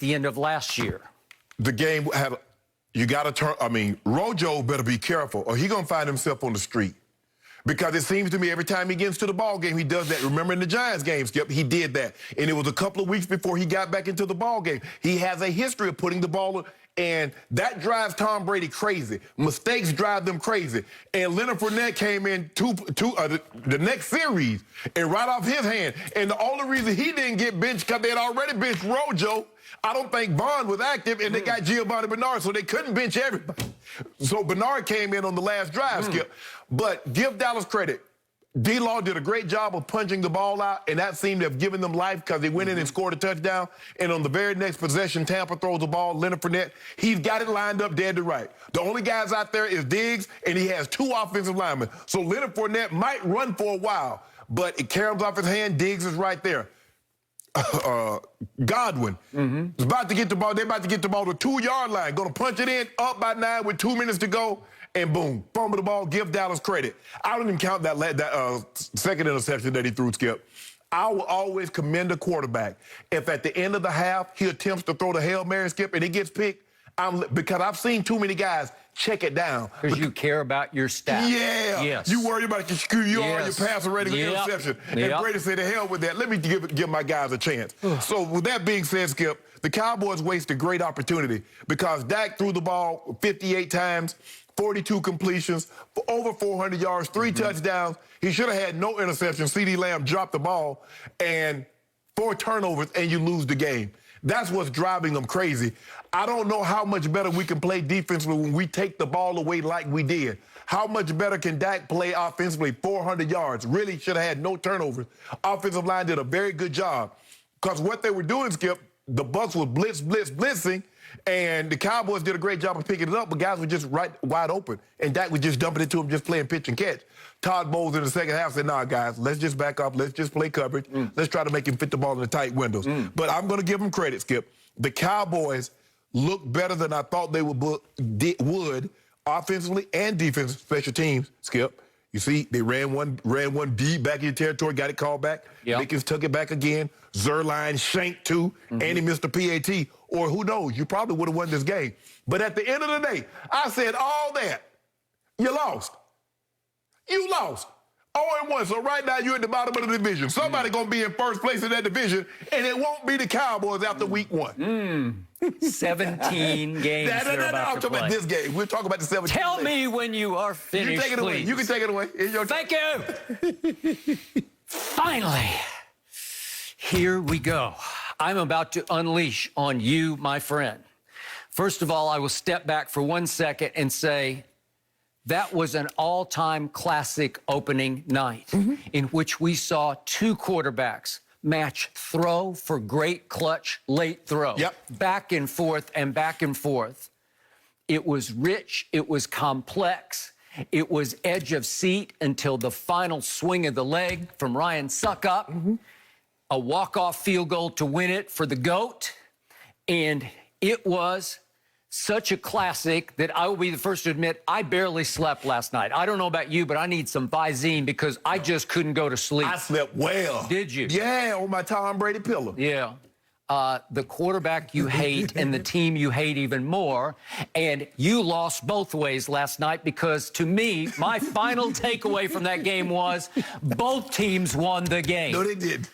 the end of last year. The game had, you got to turn, I mean, Rojo better be careful or he going to find himself on the street. Because it seems to me every time he gets to the ball game, he does that. Remember in the Giants game, Skip, he did that. And it was a couple of weeks before he got back into the ball game. He has a history of putting the ball, and that drives Tom Brady crazy. Mistakes drive them crazy. And Leonard Fournette came in the next series and right off his hand. And the only reason he didn't get benched because they had already benched Rojo. I don't think Bond was active, and they got Giovanni Bernard, so they couldn't bench everybody. So Bernard came in on the last drive, Skip. But give Dallas credit. D-Law did a great job of punching the ball out, and that seemed to have given them life because they went in and scored a touchdown. And on the very next possession, Tampa throws the ball, Leonard Fournette. He's got it lined up dead to right. The only guys out there is Diggs, and he has 2 offensive linemen. So Leonard Fournette might run for a while, but it comes off his hand. Diggs is right there. Godwin is about to get the ball. They're about to get the ball to the 2-yard line. Going to punch it in, up by 9 with 2 minutes to go, and boom, fumble the ball. Give Dallas credit. I don't even count that second interception that he threw, Skip. I will always commend a quarterback if at the end of the half he attempts to throw the Hail Mary, Skip, and it gets picked. Because I've seen too many guys check it down. Because you care about your stats. Yeah. Yes. You worry about your screw you on your passer rating with interception. And Brady said, the hell with that. Let me give my guys a chance. So with that being said, Skip, the Cowboys wasted a great opportunity because Dak threw the ball 58 times, 42 completions, over 400 yards, 3 touchdowns. He should have had no interception. CeeDee Lamb dropped the ball, and 4 turnovers, and you lose the game. That's what's driving them crazy. I don't know how much better we can play defensively when we take the ball away like we did. How much better can Dak play offensively? 400 yards. Really should have had no turnovers. Offensive line did a very good job. Because what they were doing, Skip, the Bucs were blitzing, and the Cowboys did a great job of picking it up, but guys were just wide open. And Dak was just dumping it to him, just playing pitch and catch. Todd Bowles in the second half said, nah, guys, let's just back up. Let's just play coverage. Let's try to make him fit the ball in the tight windows. But I'm going to give them credit, Skip. The Cowboys looked better than I thought they would offensively and defensively, special teams, Skip. You see, they ran one deep back in your territory, got it called back. Mickens took it back again. Zerline shanked 2, and he missed a PAT. Or who knows, you probably would have won this game. But at the end of the day, I said all that. You lost. You lost. 0-1. So right now you're at the bottom of the division. Somebody going to be in first place in that division, and it won't be the Cowboys after week 1. 17 games I'm talking about this game. We'll talk about the 17. Tell me when you are finished, You take it away. please. You can take it away. Thank you. Finally, here we go. I'm about to unleash on you, my friend. First of all, I will step back for 1 second and say, that was an all-time classic opening night in which we saw 2 quarterbacks match throw for great clutch late throw. Back and forth and back and forth. It was rich. It was complex. It was edge of seat until the final swing of the leg from Ryan Suckup. A walk-off field goal to win it for the GOAT. And it was such a classic that I will be the first to admit I barely slept last night. I don't know about you, but I need some Visine because I just couldn't go to sleep. I slept well. Did you? Yeah, on my Tom Brady pillow. Yeah. The quarterback you hate and the team you hate even more. And you lost both ways last night because, to me, my final takeaway from that game was both teams won the game. No, they did.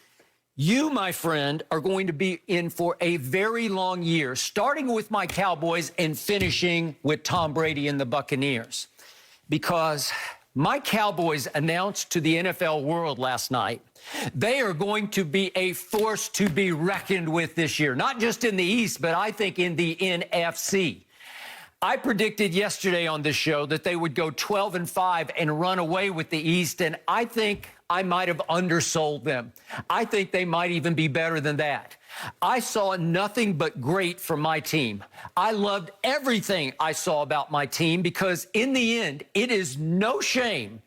You, my friend, are going to be in for a very long year, starting with my Cowboys and finishing with Tom Brady and the Buccaneers. Because my Cowboys announced to the NFL world last night they are going to be a force to be reckoned with this year, not just in the East, but I think in the NFC. I predicted yesterday on this show that they would go 12-5 and run away with the East, and I think I might have undersold them. I think they might even be better than that. I saw nothing but great from my team. I loved everything I saw about my team because in the end, it is no shame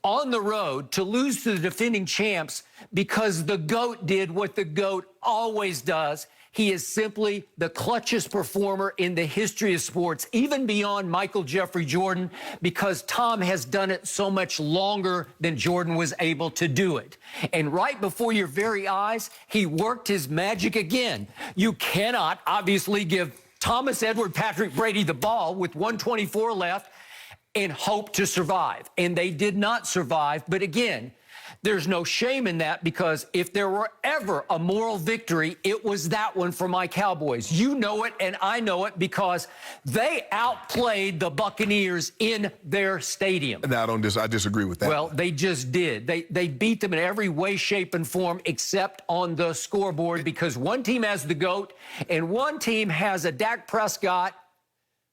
on the road to lose to the defending champs because the GOAT did what the GOAT always does. He is simply the clutchest performer in the history of sports, even beyond Michael Jeffrey Jordan, because Tom has done it so much longer than Jordan was able to do it. And right before your very eyes, he worked his magic again. You cannot obviously give Thomas Edward Patrick Brady the ball with 124 left and hope to survive. And they did not survive. But again, there's no shame in that, because if there were ever a moral victory, it was that one for my Cowboys. You know it, and I know it, because they outplayed the Buccaneers in their stadium. No, I disagree with that. Well, they just did. They beat them in every way, shape, and form except on the scoreboard, because one team has the GOAT and one team has a Dak Prescott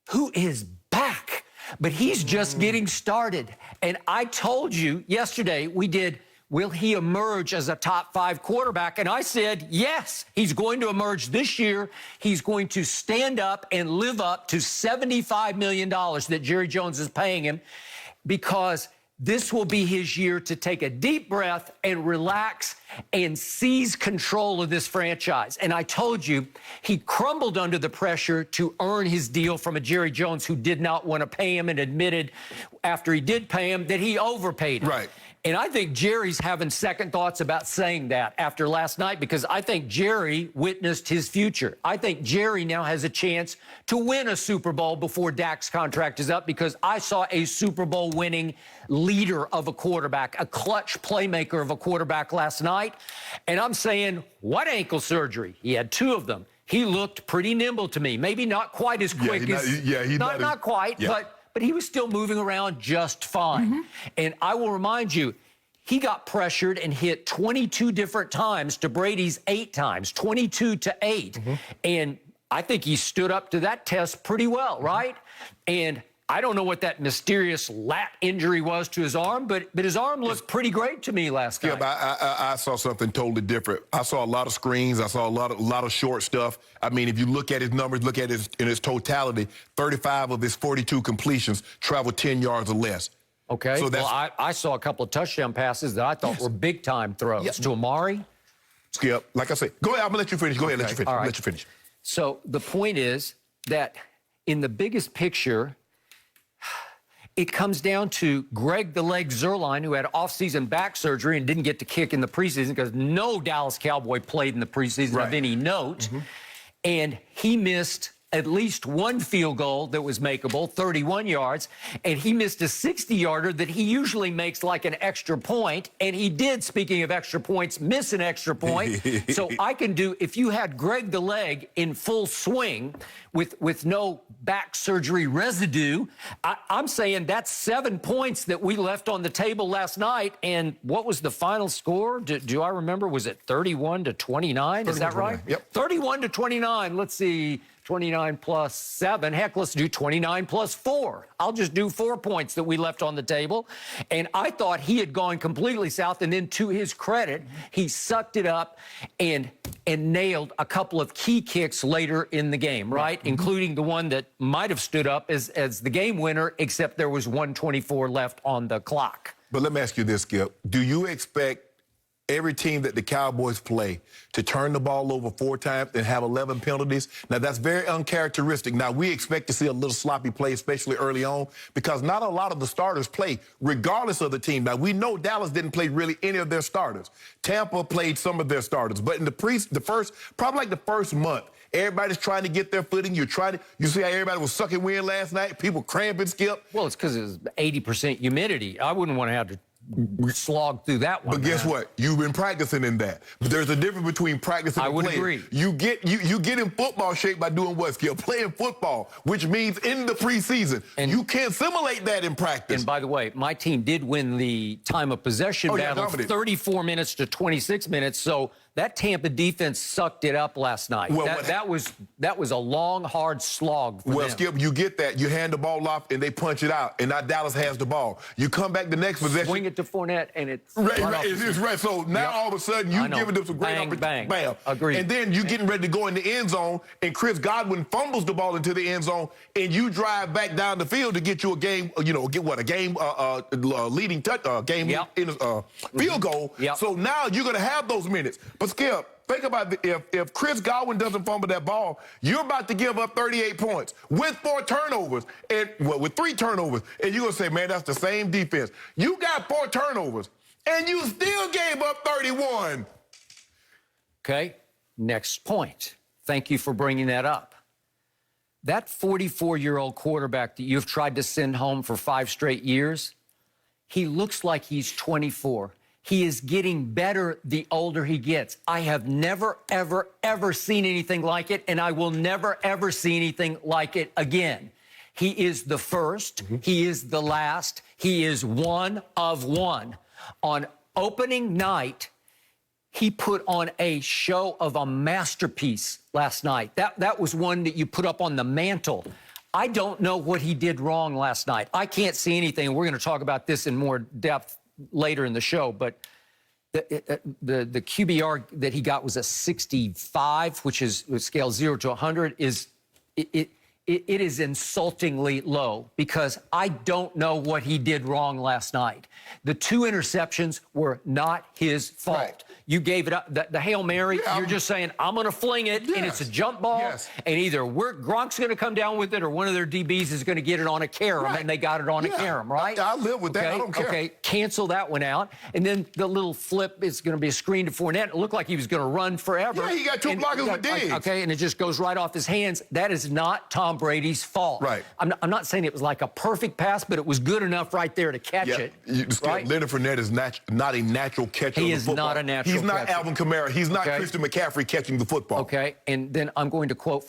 who is back, but he's just getting started. And I told you yesterday, we did, will he emerge as a top 5 quarterback? And I said, yes, he's going to emerge this year. He's going to stand up and live up to $75 million that Jerry Jones is paying him, because this will be his year to take a deep breath and relax and seize control of this franchise. And I told you, he crumbled under the pressure to earn his deal from a Jerry Jones who did not want to pay him, and admitted after he did pay him that he overpaid him. Right. And I think Jerry's having second thoughts about saying that after last night, because I think Jerry witnessed his future. I think Jerry now has a chance to win a Super Bowl before Dak's contract is up, because I saw a Super Bowl winning leader of a quarterback, a clutch playmaker of a quarterback last night. And I'm saying, what ankle surgery? He had 2 of them. He looked pretty nimble to me. Maybe not quite as quick not quite, but he was still moving around just fine. And I will remind you, he got pressured and hit 22 different times to Brady's 8 times, 22-8. And I think he stood up to that test pretty well, right? And I don't know what that mysterious lat injury was to his arm, but his arm looked pretty great to me last night. Yeah, I saw something totally different. I saw a lot of screens. I saw a lot of short stuff. I mean, if you look at his numbers, look at it in its totality, 35 of his 42 completions traveled 10 yards or less. Okay. So well, I saw a couple of touchdown passes that I thought were big-time throws to Amari. Skip, like I said, go ahead. I'm going to let you finish. Go ahead, let you finish. All right. Let you finish. So the point is that in the biggest picture, it comes down to Greg the Leg Zuerlein, who had off-season back surgery and didn't get to kick in the preseason, because no Dallas Cowboy played in the preseason of any note. And he missed at least one field goal that was makeable, 31 yards, and he missed a 60-yarder that he usually makes like an extra point, and he did, speaking of extra points, miss an extra point. So I can do, if you had Greg the Leg in full swing with no back surgery residue, I'm saying that's 7 points that we left on the table last night. And what was the final score? Do I remember? Was it 31-29? Is that right? Yep. 31-29. Let's see. 29 plus 7. Heck, let's do 29 plus 4. I'll just do 4 points that we left on the table. And I thought he had gone completely south. And then, to his credit, he sucked it up and nailed a couple of key kicks later in the game, right? Including the one that might have stood up as the game winner, except there was 1:24 left on the clock. But let me ask you this, Skip. Do you expect every team that the Cowboys play to turn the ball over 4 times and have 11 penalties? Now, that's very uncharacteristic. Now, we expect to see a little sloppy play, especially early on, because not a lot of the starters play, regardless of the team. Now, we know Dallas didn't play really any of their starters. Tampa played some of their starters. But in probably like the first month, everybody's trying to get their footing. You see how everybody was sucking wind last night? People cramping, Skip. Well, it's because it was 80% humidity. I wouldn't want to have to slog through that one. But guess what? You've been practicing in that. But there's a difference between practicing and playing. I would agree. You get in football shape by doing what, Skip? Playing football, which means in the preseason. And you can't simulate that in practice. And by the way, my team did win the time of possession battle, 34 minutes to 26 minutes. So that Tampa defense sucked it up last night. Well, that was a long, hard slog for them. Skip, you get that. You hand the ball off, and they punch it out, and now Dallas has the ball. You come back the next possession. Swing it to Fournette, and it's It's right. So now all of a sudden, you're giving them some great opportunities. Bam. Agreed. And then you're getting ready to go in the end zone, and Chris Godwin fumbles the ball into the end zone, and you drive back down the field to get you a game, leading field goal. Yep. So now you're going to have those minutes. But Skip, Think about if Chris Godwin doesn't fumble that ball, you're about to give up 38 points with 4 turnovers and with 3 turnovers, and you're gonna say, man, that's the same defense. You got 4 turnovers, and you still gave up 31. Okay, next point. Thank you for bringing that up. That 44-year-old quarterback that you've tried to send home for 5 straight years, he looks like he's 24. He is getting better the older he gets. I have never, ever, ever seen anything like it, and I will never, ever see anything like it again. He is the first. He is the last. He is one of one. On opening night, he put on a show of a masterpiece last night. That was one that you put up on the mantle. I don't know what he did wrong last night. I can't see anything. We're going to talk about this in more depth later in the show, but the QBR that he got was a 65, which is scale 0 to 100. It is insultingly low because I don't know what he did wrong last night. The 2 interceptions were not his fault. Right. You gave it up. The Hail Mary, you're just saying, I'm going to fling it, and it's a jump ball, and either Gronk's going to come down with it or one of their DBs is going to get it on a carom, and they got it on a carom, right? I live with that. I don't care. Okay, cancel that one out. And then the little flip is going to be a screen to Fournette. It looked like he was going to run forever. Yeah, he got 2 blockers with Diggs. Okay, and it just goes right off his hands. That is not Tom Brady's fault. Right. I'm not saying it was like a perfect pass, but it was good enough right there to catch it. Right? Leonard Fournette is not a natural catcher. He is not a natural catcher. He's not Alvin Kamara. He's not Christian McCaffrey catching the football. Okay, and then I'm going to quote